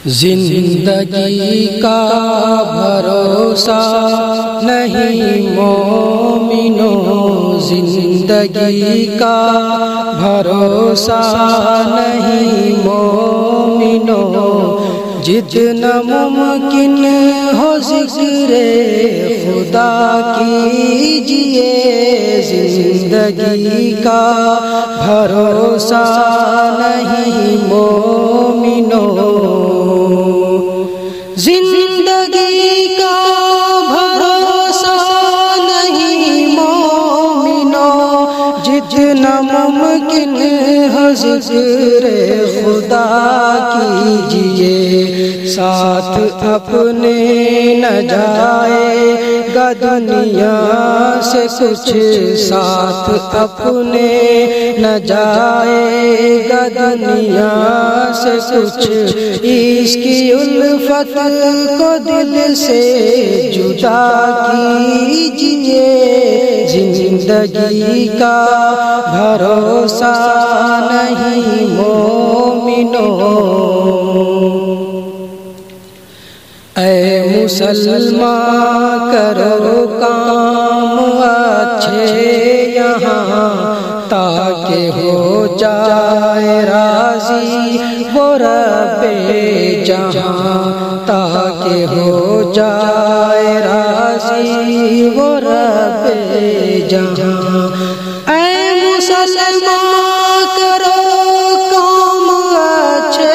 زندگی کا بھروسہ نہیں مومنو، زندگی کا بھروسہ نہیں مومنو، جتنا ممکن ہو ذکر خدا کیجئے، زندگی کا بھروسہ نہیں مومنو، زندگی کا بھروسہ نہیں مومنو، جتنا ممکن ہو ذکر خدا کیجئے، ساتھ اپنے نہ جائے گا دنیا سے کچھ، ساتھ اپنے نہ جائے گا دنیا سے کچھ، اس کی الفت کو دل سے جدا کیجئے، زندگی کا بھروسہ نہیں مومنو۔ اے مسلمان کرو کام اچھے یہاں، تاکہ ہو جائے راضی وہ رب جہاں، تاکہ ہو جائے راضی وہ رب جہاں۔ اے مسلمان کرو کام اچھے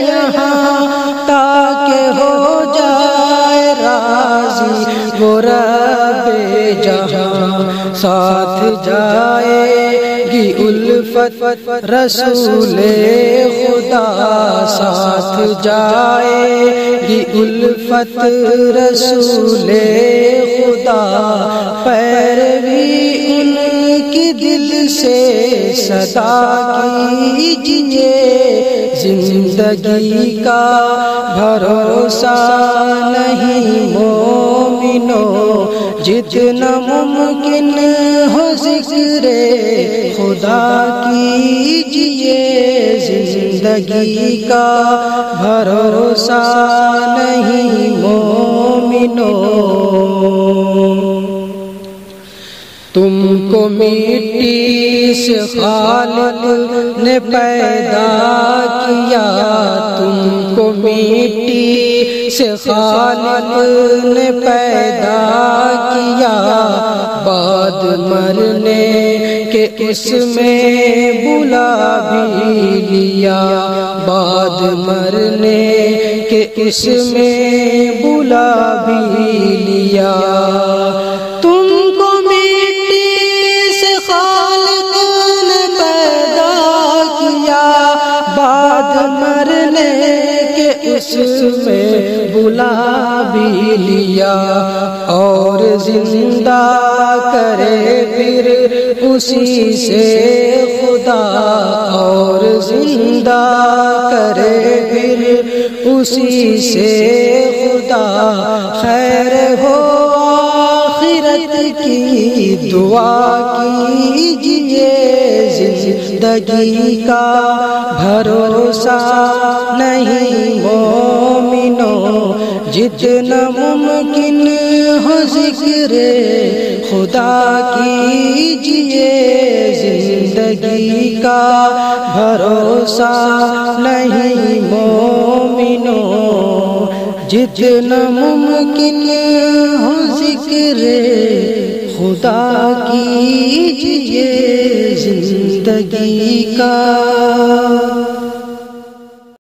یہاں، تاکہ ہو جائے راضی وہ رب جہاں، ساتھ جائے گی الفت رسول خدا، ساتھ جائے گی الفت رسول خدا، پیروی ان کی دل سے صدا کیجئے، زندگی کا بھروسہ نہیں مومنو، جتنا ممکن ہو ذکر خدا کیجئے، زندگی کا بھروسہ نہیں مومنو۔ تم کو مٹی سے خالق نے پیدا کیا، تم کو مٹی سے خالق نے پیدا کیا، بعد مرنے کے اس میں بلا بھی لیا، بعد مرنے کے اس میں بلا بھی لیا، تم کو مٹی سے خالق نے پیدا کیا، بعد مرنے کے اس میں بلا بھی لیا، اور زندہ کرے پھر اسی سے خدا، اور زندہ کرے پھر اسی سے خدا، خیر ہو آخرت کی دعا کیجئے، زندگی کا بھروسہ نہیں مومنو، جتنا ممکن ہو ذکر خدا کیجئے، زندگی کا بھروسہ نہیں مومنو، جتنا ممکن ہو ذکر خدا کیجئے، زندگی کا